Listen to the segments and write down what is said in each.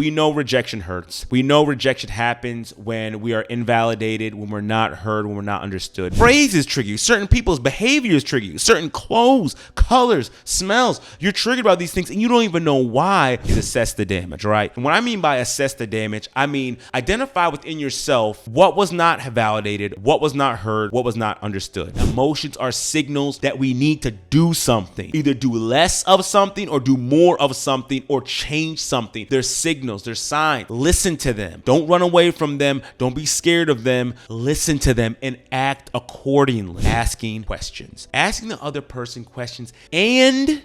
we know rejection hurts. We know rejection happens when we are invalidated, when we're not heard, when we're not understood. Phrases trigger you. Certain people's behaviors trigger you. Certain clothes, colors, smells. You're triggered by these things and you don't even know why. Is assess the damage, right? And what I mean by assess the damage, I mean identify within yourself what was not validated, what was not heard, what was not understood. Emotions are signals that we need to do something. Either do less of something or do more of something or change something. They're signals, they're signs. Listen to them. Don't run away from them. Don't be scared of them. Listen to them and act accordingly. Asking questions. Asking the other person questions and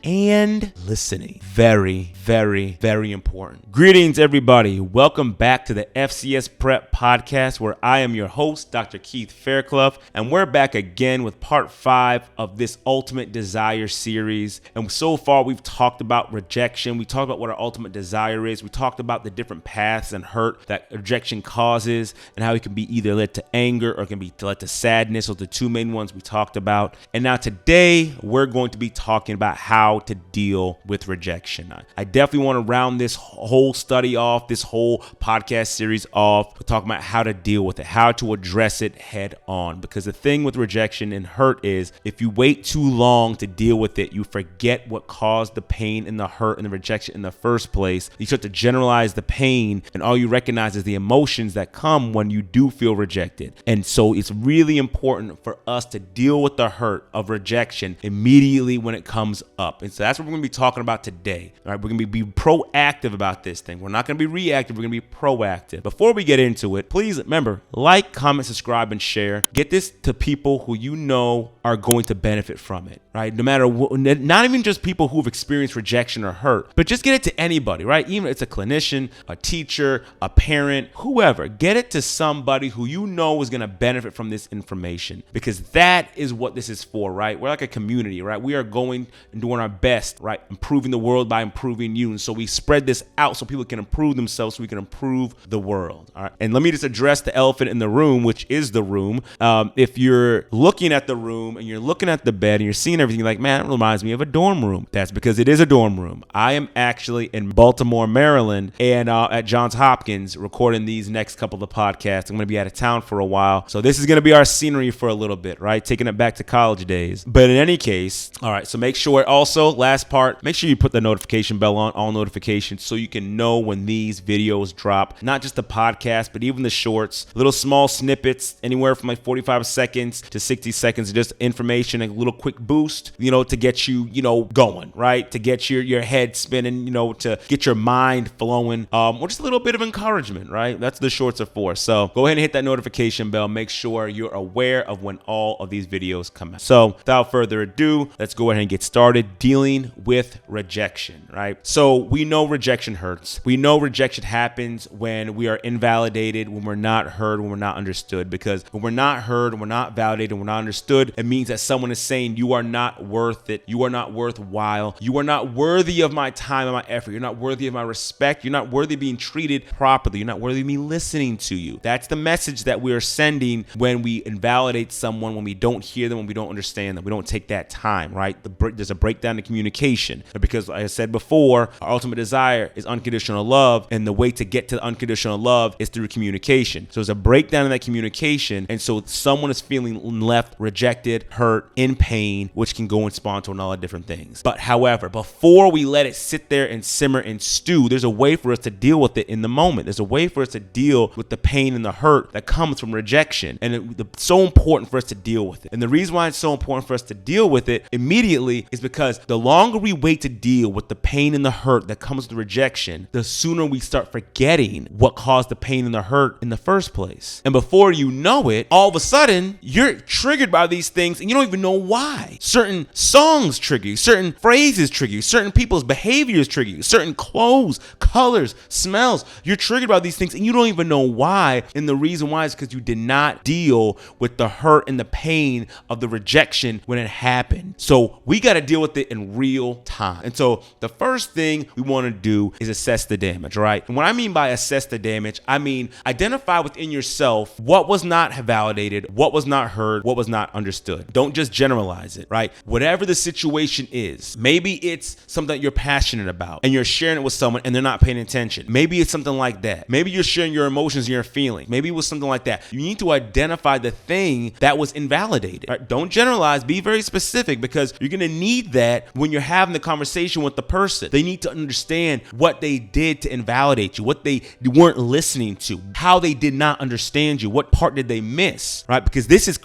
listening. Very, very, very important. Greetings, everybody. Welcome back to the FCS Prep Podcast, where I am your host, Dr. Keith Fairclough, and we're back again with part 5 of this Ultimate Desire series. And so far, we've talked about rejection. We talked about what our ultimate desire is. We talked about the different paths and hurt that rejection causes and how it can be either led to anger or it can be led to sadness. Those are the two main ones we talked about. And now today, we're going to be talking about how to deal with rejection. I definitely want to round this whole study off, this whole podcast series off. We're talking about how to deal with it, how to address it head on. Because the thing with rejection and hurt is if you wait too long to deal with it, you forget what caused the pain and the hurt and the rejection in the first place. You start to generalize the pain, and all you recognize is the emotions that come when you do feel rejected. And so it's really important for us to deal with the hurt of rejection immediately when it comes up. And so that's what we're going to be talking about today. All right, we're going to be proactive about this thing. We're not going to be reactive. We're going to be proactive. Before we get into it, please remember, like, comment, subscribe, and share. Get this to people who you know are going to benefit from it, right? No matter what, not even just people who've experienced rejection or hurt, but just get it to anybody, right? Even if it's a clinician, a teacher, a parent, whoever. Get it to somebody who you know is going to benefit from this information, because that is what this is for, right? We're like a community, right? We are going and doing our best, right? Improving the world by improving you. And so we spread this out so people can improve themselves, so we can improve the world. All right. And let me just address the elephant in the room, which is the room. If you're looking at the room and you're looking at the bed and you're seeing everything, you're like, man, it reminds me of a dorm room. That's because it is a dorm room. I am actually in Baltimore, Maryland, and at Johns Hopkins recording these next couple of podcasts. I'm going to be out of town for a while. So this is going to be our scenery for a little bit, right? Taking it back to college days. But in any case, all right, so make sure also, last part, make sure you put the notification bell on, all notifications, so you can know when these videos drop. Not just the podcast, but even the shorts, little small snippets, anywhere from like 45 seconds to 60 seconds, just information, a little quick boost, to get you, going, right? To get your head spinning, to get your mind flowing, or just a little bit of encouragement, right? That's what the shorts are for. So go ahead and hit that notification bell. Make sure you're aware of when all of these videos come out. So without further ado, let's go ahead and get started dealing with rejection, right? So we know rejection hurts. We know rejection happens when we are invalidated, when we're not heard, when we're not understood. Because when we're not heard, we're not validated, we're not understood, it means that someone is saying you are not worth it. You are not worthwhile. You are not worthy of my time and my effort. You're not worthy of my respect. You're not worthy of being treated properly. You're not worthy of me listening to you. That's the message that we are sending when we invalidate someone, when we don't hear them, when we don't understand them. We don't take that time, right? There's a breakdown in communication. Because like I said before, our ultimate desire is unconditional love, and the way to get to unconditional love is through communication. So there's a breakdown in that communication, and so someone is feeling left, rejected, hurt, in pain, which can go and spawn to a lot of different things. But however, before we let it sit there and simmer and stew, there's a way for us to deal with it in the moment. There's a way for us to deal with the pain and the hurt that comes from rejection. And it's so important for us to deal with it. And the reason why it's so important for us to deal with it immediately is because the longer we wait to deal with the pain and the hurt that comes with rejection, the sooner we start forgetting what caused the pain and the hurt in the first place. And before you know it, all of a sudden, you're triggered by these things and you don't even know why. Certain songs trigger you, certain phrases trigger you, certain people's behaviors trigger you, certain clothes, colors, smells. You're triggered by these things and you don't even know why. And the reason why is because you did not deal with the hurt and the pain of the rejection when it happened. So we got to deal with it in real time. And so the first thing we want to do is assess the damage, right? And what I mean by assess the damage, I mean identify within yourself what was not validated, what was not heard, what was not understood. Don't just generalize it, right? Whatever the situation is, maybe it's something that you're passionate about and you're sharing it with someone and they're not paying attention. Maybe it's something like that. Maybe you're sharing your emotions and your feelings. Maybe it was something like that. You need to identify the thing that was invalidated. Right? Don't generalize. Be very specific, because you're going to need that when you're having the conversation with the person. They need to understand what they did to invalidate you, what they weren't listening to, how they did not understand you, what part did they miss, right? Because this is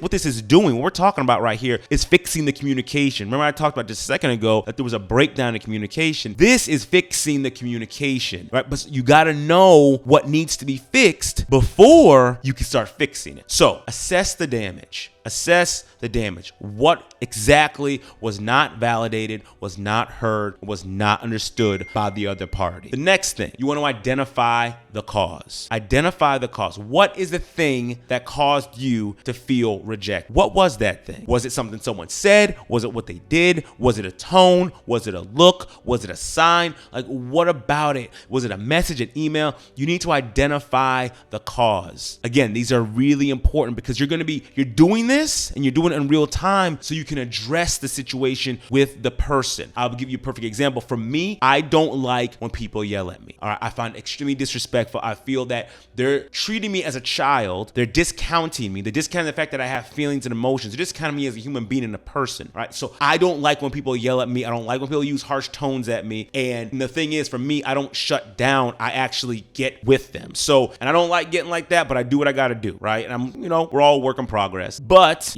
what this is doing, what we're talking about right here is fixing the communication. Remember I talked about just a second ago that there was a breakdown in communication. This is fixing the communication, right? But you got to know what needs to be fixed before you can start fixing it. So assess the damage. Assess the damage. What exactly was not validated, was not heard, was not understood by the other party? The next thing, you want to identify the cause. Identify the cause. What is the thing that caused you to feel rejected? What was that thing? Was it something someone said? Was it what they did? Was it a tone? Was it a look? Was it a sign? Like, what about it? Was it a message, an email? You need to identify the cause. Again, these are really important, because you're doing this and you're doing it in real time so you can address the situation with the person. I'll give you a perfect example. For me, I don't like when people yell at me. All right, I find it extremely disrespectful. I feel that they're treating me as a child. They're discounting me. They're discounting the fact that I have feelings and emotions. They're discounting me as a human being and a person, right? So I don't like when people yell at me. I don't like when people use harsh tones at me. And the thing is, for me, I don't shut down. I actually get with them. So, and I don't like getting like that, but I do what I got to do, right? And we're all work in progress. But,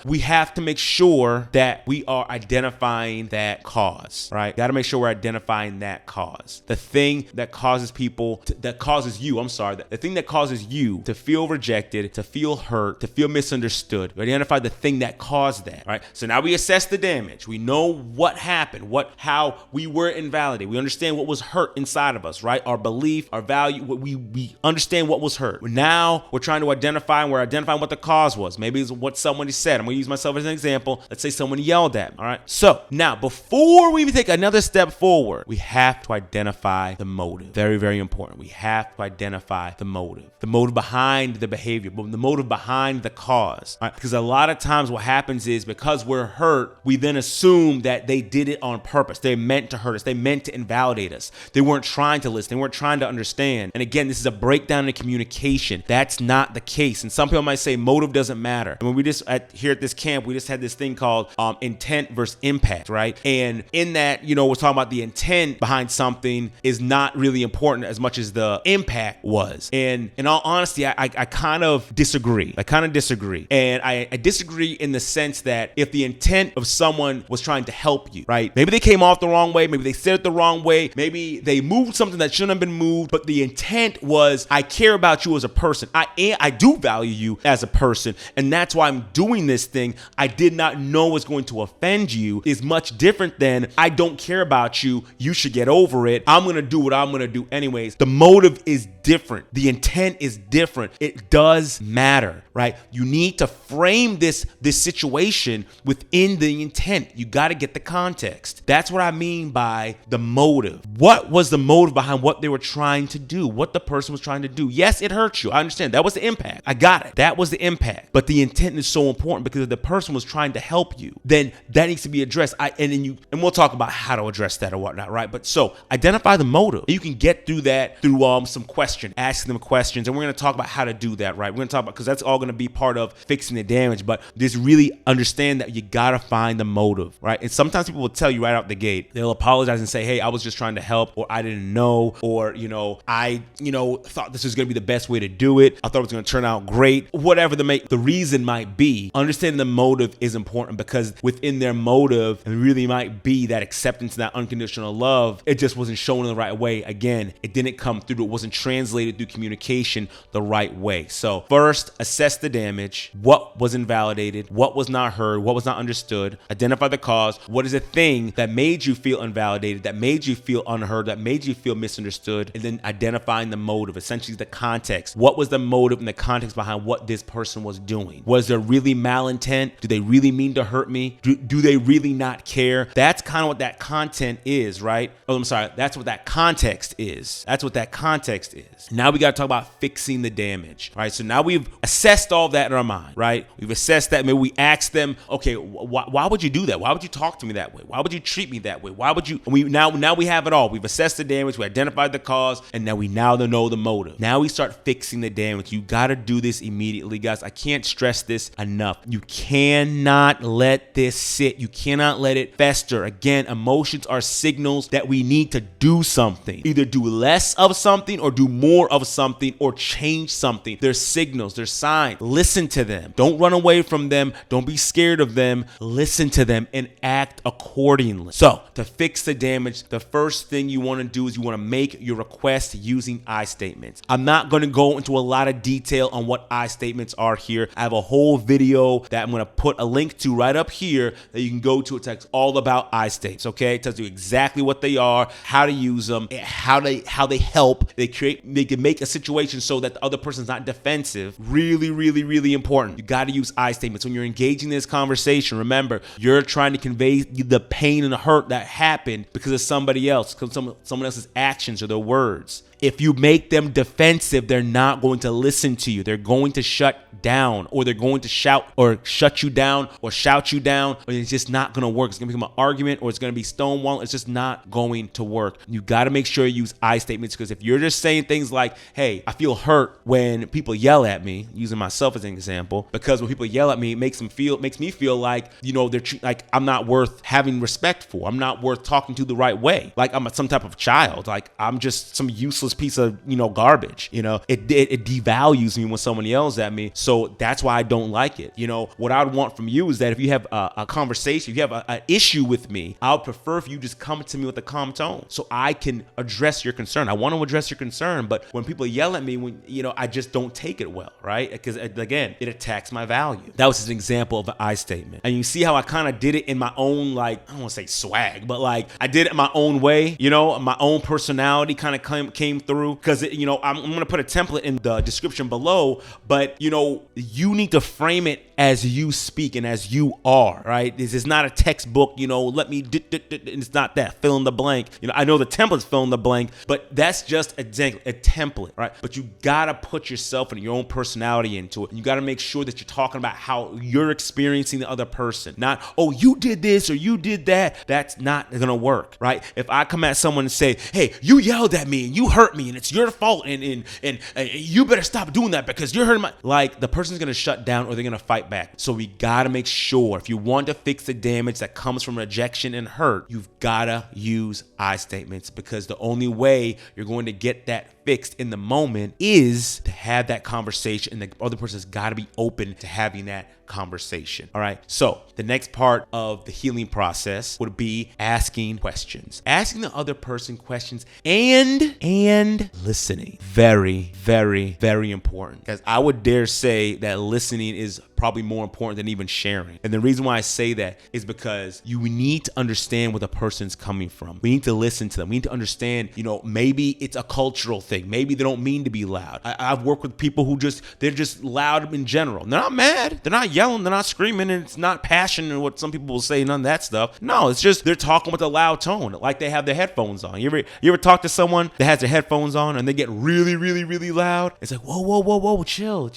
we have to make sure that we are identifying that cause, right? Got to make sure we're identifying that cause. The thing that causes the thing that causes you to feel rejected, to feel hurt, to feel misunderstood. We identify the thing that caused that, right? So now we assess the damage. We know what happened, how we were invalidated. We understand what was hurt inside of us, right? Our belief, our value, we understand what was hurt. Now we're trying to identify, and we're identifying what the cause was. Maybe it's what somebody said. I'm going to use myself as an example. Let's say someone yelled at me, all right? So now, before we even take another step forward, we have to identify the motive. Very, very important. We have to identify the motive behind the behavior, the motive behind the cause, right? Because a lot of times what happens is, because we're hurt, we then assume that they did it on purpose. They meant to hurt us. They meant to invalidate us. They weren't trying to listen. They weren't trying to understand. And again, this is a breakdown in communication. That's not the case. And some people might say motive doesn't matter. And when we just here at this camp, we just had this thing called intent versus impact, right? And in that, we're talking about the intent behind something is not really important as much as the impact was. And in all honesty, I kind of disagree. And I disagree in the sense that if the intent of someone was trying to help you, right? Maybe they came off the wrong way. Maybe they said it the wrong way. Maybe they moved something that shouldn't have been moved. But the intent was, I care about you as a person. I do value you as a person. And that's why I'm doing this thing I did not know was going to offend you is much different than, I don't care about you. You should get over it. I'm going to do what I'm going to do anyways. The motive is different. The intent is different. It does matter, right? You need to frame this situation within the intent. You got to get the context. That's what I mean by the motive. What was the motive behind what they were trying to do? What the person was trying to do? Yes, it hurt you. I understand. That was the impact. I got it. That was the impact. But the intent is so important, because if the person was trying to help you, then that needs to be addressed. And we'll talk about how to address that or whatnot, right? But so identify the motive. You can get through that through some questions, asking them questions, and we're going to talk about how to do that, right? We're going to talk about, because that's all going to be part of fixing the damage. But just really understand that you got to find the motive, right? And sometimes people will tell you right out the gate, they'll apologize and say, hey, I was just trying to help, or I didn't know, or I thought this was going to be the best way to do it. I thought it was going to turn out great. Whatever the reason might be, understanding the motive is important, because within their motive, it really might be that acceptance and that unconditional love. It just wasn't shown in the right way. Again, it didn't come through. It wasn't translated through communication the right way. So first, assess the damage. What was invalidated? What was not heard? What was not understood? Identify the cause. What is the thing that made you feel invalidated, that made you feel unheard, that made you feel misunderstood? And then identifying the motive, essentially the context. What was the motive and the context behind what this person was doing? Was Was there really malintent? Do they really mean to hurt me? Do they really not care? That's kind of what that content is, right? Oh, I'm sorry. That's what that context is. That's what that context is. Now we got to talk about fixing the damage, right? So now we've assessed all that in our mind, right? We've assessed that. Maybe we ask them, okay, why would you do that? Why would you talk to me that way? Why would you treat me that way? Why would you? Now we have it all. We've assessed the damage. We identified the cause, and now we know the motive. Now we start fixing the damage. You got to do this immediately, guys. I can't stress this enough. You cannot let this sit. You cannot let it fester. Again, emotions are signals that we need to do something. Either do less of something or do more of something or change something. They're signals. They're signs. Listen to them. Don't run away from them. Don't be scared of them. Listen to them and act accordingly. So to fix the damage, the first thing you want to do is you want to make your request using I statements. I'm not going to go into a lot of detail on what I statements are here. I have a whole video that I'm going to put a link to right up here that you can go to. It talks all about I statements, okay? It tells you exactly what they are, how to use them, how they help. They can make a situation so that the other person's not defensive. Really, really, really important. You got to use I statements. When you're engaging in this conversation, remember, you're trying to convey the pain and the hurt that happened because of somebody else, because someone else's actions or their words. If you make them defensive, they're not going to listen to you. They're going to shut down, or they're going to shout or shut you down or shout you down, or it's just not going to work. It's going to become an argument, or it's going to be stonewall. It's just not going to work. You got to make sure you use I statements, because if you're just saying things like, hey, I feel hurt when people yell at me, using myself as an example, because when people yell at me, it makes me feel like, they're like I'm not worth having respect for. I'm not worth talking to the right way. Like I'm some type of child. Like I'm just some useless piece of garbage. It devalues me when someone yells at me. So that's why I don't like it. What I would want from you is that if you have a conversation, if you have an issue with me, I would prefer if you just come to me with a calm tone so I can address your concern. I want to address your concern, but when people yell at me, I just don't take it well, right? Because again, it attacks my value. That was an example of an I statement. And you see how I kind of did it in my own, I don't want to say swag, but I did it my own way, my own personality kind of came through, because I'm going to put a template in the description below, but you need to frame it as you speak and as you are, right? This is not a textbook, let me it's not that fill in the blank. I know the template's fill in the blank, but that's just a template, right? But you got to put yourself and your own personality into it. And you got to make sure that you're talking about how you're experiencing the other person, not, oh, you did this or you did that. That's not going to work, right? If I come at someone and say, hey, you yelled at me and you hurt me and it's your fault and you better stop doing that because you're hurting the person's going to shut down or they're going to fight back. So we got to make sure, if you want to fix the damage that comes from rejection and hurt, you've got to use I statements, because the only way you're going to get that fixed in the moment is to have that conversation, and the other person's got to be open to having that conversation. All right. So the next part of the healing process would be asking questions, asking the other person questions and listening. Very, very, very important. Because I would dare say that listening is probably more important than even sharing. And the reason why I say that is because you need to understand where the person's coming from. We need to listen to them. We need to understand, maybe it's a cultural thing. Maybe they don't mean to be loud. I've worked with people who they're just loud in general. They're not mad. They're not yelling. They're not screaming. And it's not passion and what some people will say, none of that stuff. No, it's just they're talking with a loud tone, like they have their headphones on. You ever talk to someone that has their headphones on and they get really, really, really loud? It's like, whoa, chill.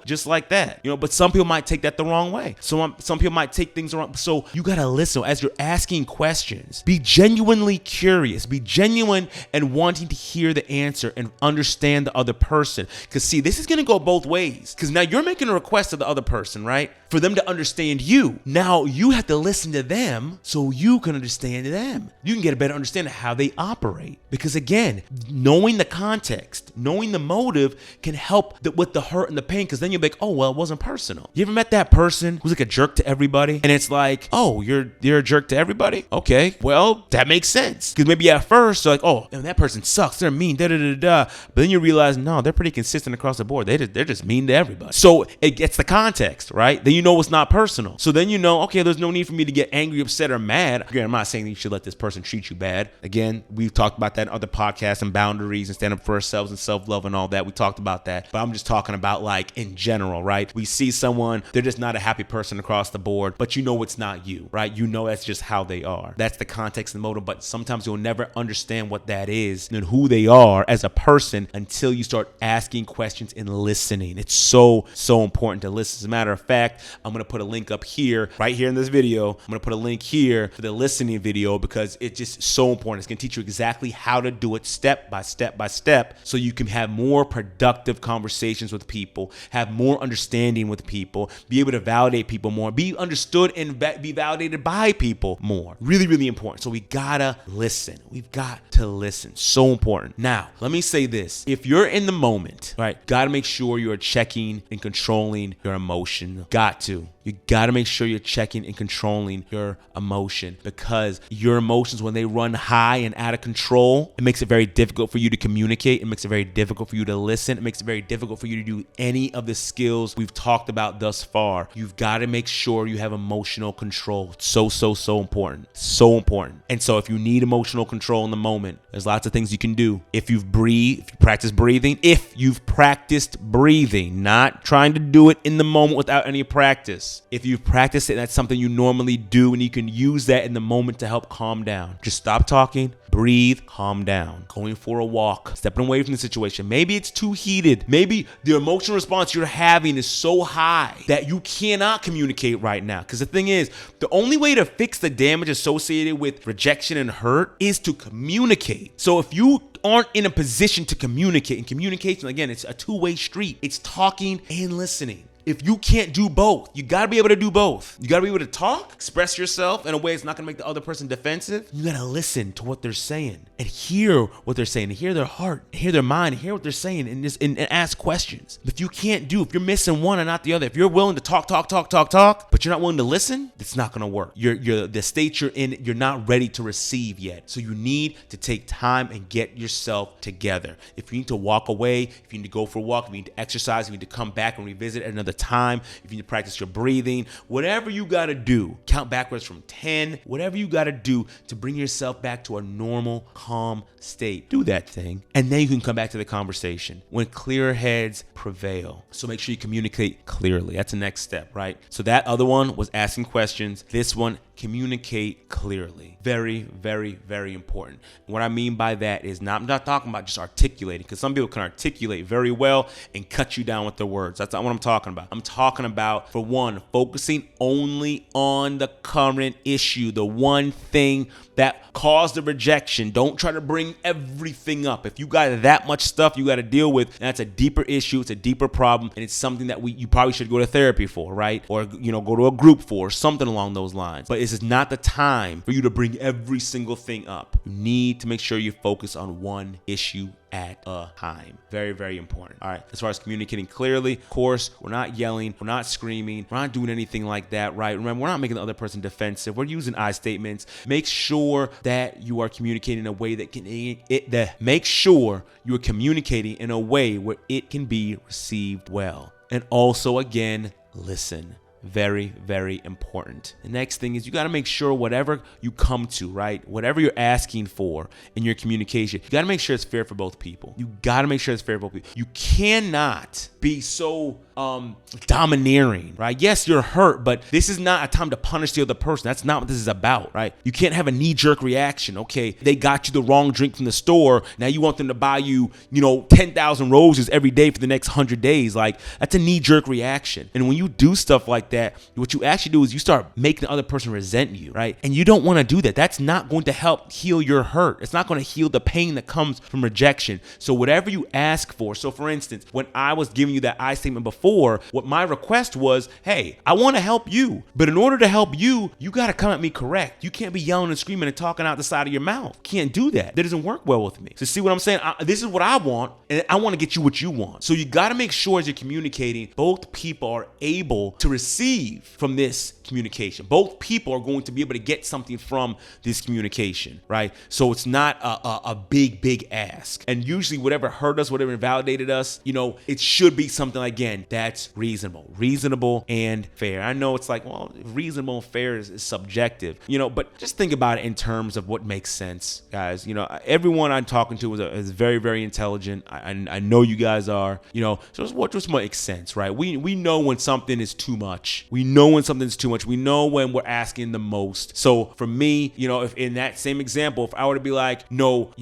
Just like that. But some people might take that the wrong way. So some people might take things wrong. So you got to listen. As you're asking questions, be genuinely curious, be genuine and wanting to hear the answer and understand the other person. Because see, this is going to go both ways. Because now you're making a request to the other person, right? For them to understand you. Now you have to listen to them so you can understand them. You can get a better understanding of how they operate. Because again, knowing the context, knowing the motive can help with the hurt and the pain. Because then you'll be like, oh, well, it wasn't personal. You ever met that person who's like a jerk to everybody? And it's like, oh, you're a jerk to everybody? Okay, well, that makes sense. Because maybe at first, you're like, oh, man, that person sucks. They're mean, But then you realize, no, they're pretty consistent across the board. They're just mean to everybody. So it gets the context, right? right? Then you know it's not personal. So then you know, okay, there's no need for me to get angry, upset, or mad. Again, I'm not saying that you should let this person treat you bad. Again, we've talked about that in other podcasts and boundaries and stand up for ourselves and self-love and all that. We talked about that. But I'm just talking about like in general, right? We see someone, they're just not a happy person across the board, but you know it's not you, right? You know that's just how they are. That's the context and motive, but sometimes you'll never understand what that is and who they are as a person until you start asking questions and listening. It's so important to listen. As a matter of fact, I'm going to put a link up here, right here in this video. I'm going to put a link here for the listening video because it's just so important. It's going to teach you exactly how to do it step by step by step so you can have more productive conversations with people, have more understanding with people, be able to validate people more, be understood and be validated by people more. Really, really important. So we gotta listen. We've got to listen. So important. Now, let me say this. If you're in the moment, right, gotta make sure you're checking and controlling your emotion. Got to. You got to make sure you're checking and controlling your emotion because your emotions, when they run high and out of control, it makes it very difficult for you to communicate. It makes it very difficult for you to listen. It makes it very difficult for you to do any of the skills we've talked about thus far. You've got to make sure you have emotional control. It's so important. So important. And so if you need emotional control in the moment, there's lots of things you can do. If you practiced breathing, not trying to do it in the moment without any practice. If you've practiced it, that's something you normally do, and you can use that in the moment to help calm down. Just stop talking, breathe, calm down. Going for a walk, stepping away from the situation. Maybe it's too heated. Maybe the emotional response you're having is so high that you cannot communicate right now. Because the thing is, the only way to fix the damage associated with rejection and hurt is to communicate. So if you aren't in a position to communicate, and communication, again, it's a two-way street. It's talking and listening. If you can't do both, you got to be able to do both. You got to be able to talk, express yourself in a way that's not going to make the other person defensive. You got to listen to what they're saying and hear what they're saying, and hear their heart, hear their mind, hear what they're saying, and ask questions. If you can't if you're missing one and not the other, if you're willing to talk, but you're not willing to listen, it's not going to work. You're the state you're in, you're not ready to receive yet. So you need to take time and get yourself together. If you need to walk away, if you need to go for a walk, if you need to exercise, if you need to come back and revisit at another time, if you need to practice your breathing, whatever you got to do, count backwards from 10, whatever you got to do to bring yourself back to a normal, calm state. Do that thing, and then you can come back to the conversation when clear heads prevail. So make sure you communicate clearly. That's the next step, right? So that other one was asking questions. This one, communicate clearly. Very, very, very important. What I mean by that is I'm not talking about just articulating, because some people can articulate very well and cut you down with their words. That's not what I'm talking about. I'm talking about, for one, focusing only on the current issue, the one thing that caused the rejection. Don't try to bring everything up. If you got that much stuff you got to deal with, that's a deeper issue, it's a deeper problem, and it's something that you probably should go to therapy for, right? Or go to a group for, something along those lines. But this is not the time for you to bring every single thing up. You need to make sure you focus on one issue at a time. Very, very important. All right. As far as communicating clearly, of course, we're not yelling, we're not screaming, we're not doing anything like that, right? Remember, we're not making the other person defensive. We're using I statements. Make sure that you are communicating in a way that make sure you are communicating in a way where it can be received well. And also, again, listen. Very, very important. The next thing is you got to make sure whatever you come to, right? Whatever you're asking for in your communication, you got to make sure it's fair for both people. You got to make sure it's fair for both people. You cannot be so domineering, right? Yes, you're hurt, but this is not a time to punish the other person. That's not what this is about, right? You can't have a knee-jerk reaction. Okay, they got you the wrong drink from the store. Now you want them to buy you, 10,000 roses every day for the next 100 days. Like, that's a knee-jerk reaction. And when you do stuff like that, what you actually do is you start making the other person resent you, right? And you don't want to do that. That's not going to help heal your hurt. It's not going to heal the pain that comes from rejection. So whatever you ask for, so for instance, when I was giving you that I statement before, what my request was, hey, I want to help you, but in order to help you, you got to come at me correct. You can't be yelling and screaming and talking out the side of your mouth. Can't do that. That doesn't work well with me. So see what I'm saying? This is what I want, and I want to get you what you want. So you got to make sure as you're communicating, both people are able to receive from this communication. Both people are going to be able to get something from this communication, right? So it's not a big ask. And usually whatever hurt us, whatever invalidated us, it should be something, again, that's reasonable and fair. I know it's like, well, reasonable and fair is subjective, but just think about it in terms of what makes sense, guys. Everyone I'm talking to is very, very intelligent. I know you guys are, so it's what just makes sense, right? We know when something is too much. We know when something's too much. We know when we're asking the most. So for me, if in that same example, if I were to be like, no,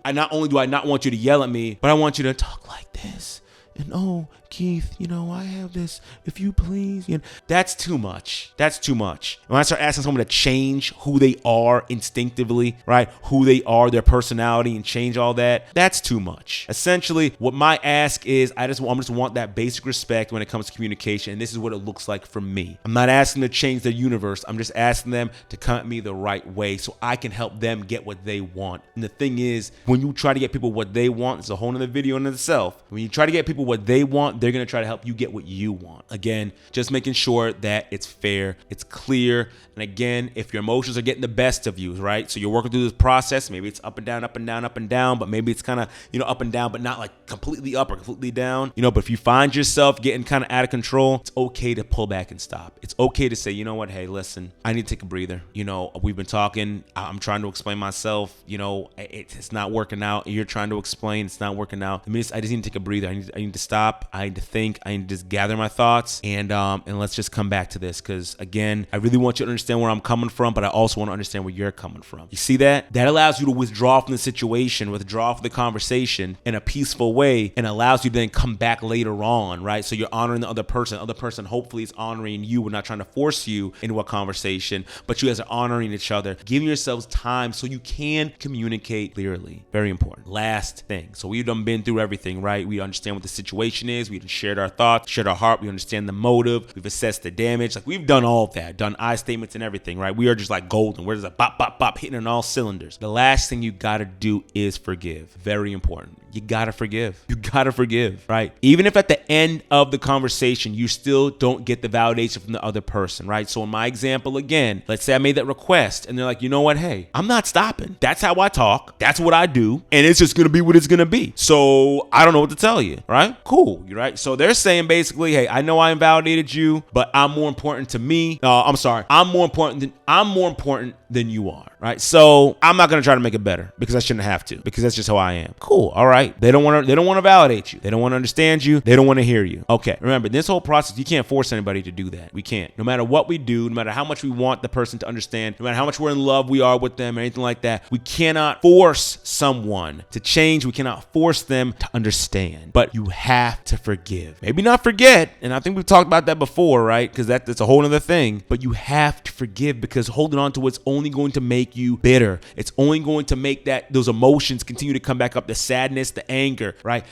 I not only do I not want you to yell at me, but I want you to talk like this. And oh, Keith, I have this, if you please, that's too much. That's too much. When I start asking someone to change who they are instinctively, right? Who they are, their personality, and change all that, that's too much. Essentially, what my ask is, I just want that basic respect when it comes to communication, and this is what it looks like for me. I'm not asking them to change their universe. I'm just asking them to come at me the right way so I can help them get what they want. And the thing is, when you try to get people what they want, it's a whole nother video in itself. When you try to get people what they want, they're going to try to help you get what you want. Again, just making sure that it's fair, it's clear. And again, if your emotions are getting the best of you, right? So you're working through this process. Maybe it's up and down, up and down, up and down, but maybe it's kind of, up and down, but not like completely up or completely down, but if you find yourself getting kind of out of control, it's okay to pull back and stop. It's okay to say, you know what? Hey, listen, I need to take a breather. We've been talking. I'm trying to explain myself. It's not working out. You're trying to explain. It's not working out. I just need to take a breather. I need to stop. I need to think. I need to just gather my thoughts and let's just come back to this, because again, I really want you to understand where I'm coming from, but I also want to understand where you're coming from. You see that? That allows you to withdraw from the situation, withdraw from the conversation in a peaceful way, and allows you to then come back later on, right? So you're honoring the other person. The other person hopefully is honoring you. We're not trying to force you into a conversation, but you guys are honoring each other, giving yourselves time so you can communicate clearly. Very important. Last thing. So we've been through everything, right? We understand what the situation is. We've shared our thoughts, shared our heart. We understand the motive. We've assessed the damage. Like, we've done all of that, done I statements and everything, right? We are just like golden. We're just like bop, bop, bop, hitting on all cylinders. The last thing you got to do is forgive. Very important. You got to forgive. You got to forgive, right? Even if at the end of the conversation, you still don't get the validation from the other person, right? So in my example, again, let's say I made that request and they're like, you know what? Hey, I'm not stopping. That's how I talk. That's what I do. And it's just going to be what it's going to be. So I don't know what to tell you, right? Cool. You're right. So they're saying basically, hey, I know I invalidated you, but I'm more important to me. I'm more important than you are, right? So I'm not going to try to make it better because I shouldn't have to, because that's just how I am. Cool. All right. They don't want to validate you. They don't want to understand you. They don't want to hear you. Okay. Remember, this whole process, you can't force anybody to do that. We can't. No matter what we do, no matter how much we want the person to understand, no matter how much we're in love we are with them or anything like that, we cannot force someone to change. We cannot force them to understand, but you have to forgive. Maybe not forget. And I think we've talked about that before, right? Because that's a whole other thing, but you have to forgive, because holding on to it's only going to make you bitter. It's only going to make those emotions continue to come back up, the sadness, the anger, right?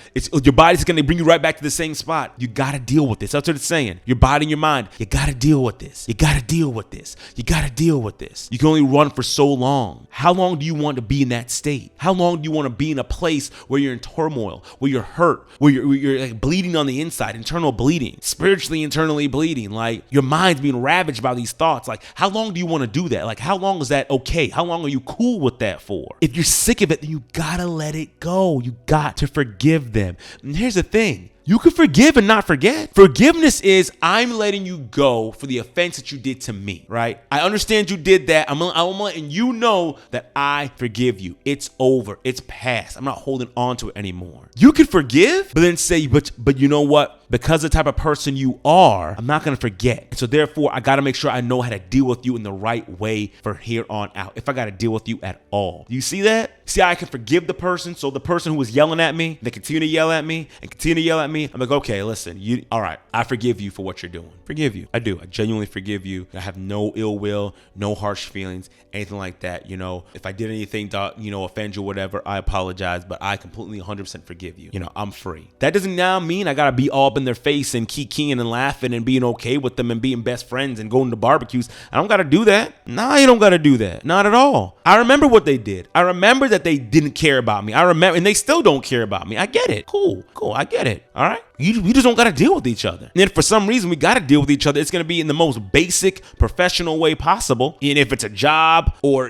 Your body's going to bring you right back to the same spot. You got to deal with this. That's what it's saying. Your body and your mind, you got to deal with this. You got to deal with this. You got to deal with this. You can only run for so long. How long do you want to be in that state? How long do you want to be in a place where you're in turmoil, where you're hurt, where you're like bleeding on the inside, internal bleeding, spiritually, internally bleeding, like your mind's being ravaged by these thoughts? Like, how long do you want to do that? Like, how long is that okay? How long are you cool with that for? If you're sick of it, then you gotta let it go. You got to forgive them. And here's the thing. You can forgive and not forget. Forgiveness is, I'm letting you go for the offense that you did to me, right? I understand you did that. I'm letting you know that I forgive you. It's over. It's past. I'm not holding on to it anymore. You can forgive, but then say, but you know what? Because of the type of person you are, I'm not going to forget. So therefore, I got to make sure I know how to deal with you in the right way for here on out, if I got to deal with you at all. Do you see that? See how I can forgive the person? So the person who was yelling at me, they continue to yell at me and continue to yell at me. I'm like, okay, listen, all right, I forgive you for what you're doing. Forgive you. I do. I genuinely forgive you. I have no ill will, no harsh feelings, anything like that. If I did anything to, offend you or whatever, I apologize, but I completely 100% forgive you. I'm free. That doesn't now mean I got to be all up in their face and kikiing and laughing and being okay with them and being best friends and going to barbecues. I don't got to do that. Nah, you don't got to do that. Not at all. I remember what they did. I remember that they didn't care about me. I remember, and they still don't care about me. I get it. Cool. I get it. All right. We just don't got to deal with each other. And if for some reason we got to deal with each other, it's going to be in the most basic professional way possible. And if it's a job or,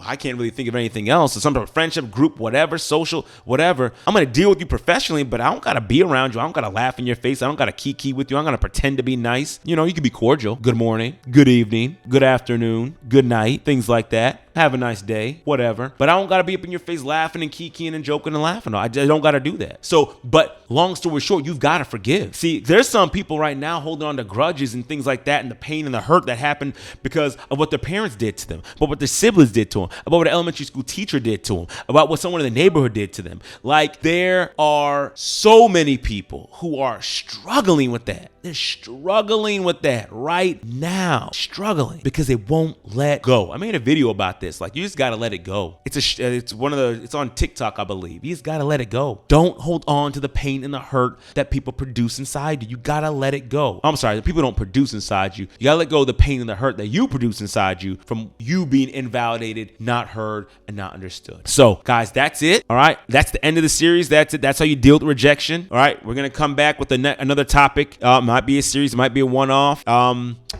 I can't really think of anything else, or some type of friendship, group, whatever, social, whatever, I'm going to deal with you professionally, but I don't got to be around you. I don't got to laugh in your face. I don't got to kiki with you. I'm going to pretend to be nice. You can be cordial. Good morning, good evening, good afternoon, good night, things like that. Have a nice day, whatever. But I don't got to be up in your face laughing and kikiing and joking and laughing. I don't got to do that. So, but long story short, you've got to forgive. See, there's some people right now holding on to grudges and things like that and the pain and the hurt that happened because of what their parents did to them, about what their siblings did to them, about what an elementary school teacher did to them, about what someone in the neighborhood did to them. Like, there are so many people who are struggling with that. They're struggling with that right now. Struggling because they won't let go. I made a video about this. Like, you just got to let it go. It's on TikTok, I believe. You just got to let it go. Don't hold on to the pain and the hurt that people produce inside you. You got to let it go. I'm sorry, the people don't produce inside you. You got to let go of the pain and the hurt that you produce inside you from you being invalidated, not heard, and not understood. So, guys, that's it. All right. That's the end of the series. That's it. That's how you deal with rejection. All right. We're going to come back with another topic. Might be a series, might be a one-off.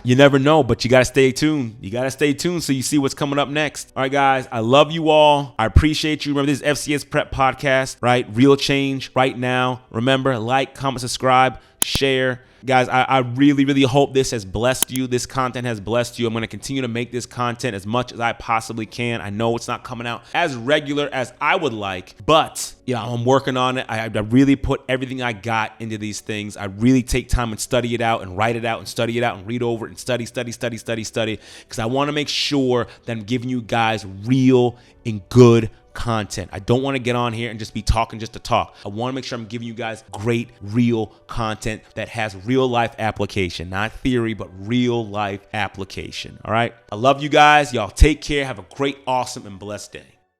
You never know, but you got to stay tuned. You got to stay tuned so you see what's coming up next. All right, guys, I love you all. I appreciate you. Remember, this is FCS Prep Podcast, right? Real change right now. Remember, like, comment, subscribe, share. Guys, I really, really hope this has blessed you. This content has blessed you. I'm going to continue to make this content as much as I possibly can. I know it's not coming out as regular as I would like, but I'm working on it. I really put everything I got into these things. I really take time and study it out and write it out and study it out and read over it and study, because I want to make sure that I'm giving you guys real and good content. I don't want to get on here and just be talking just to talk. I want to make sure I'm giving you guys great, real content that has real life application, not theory, but real life application. All right. I love you guys. Y'all take care. Have a great, awesome, and blessed day.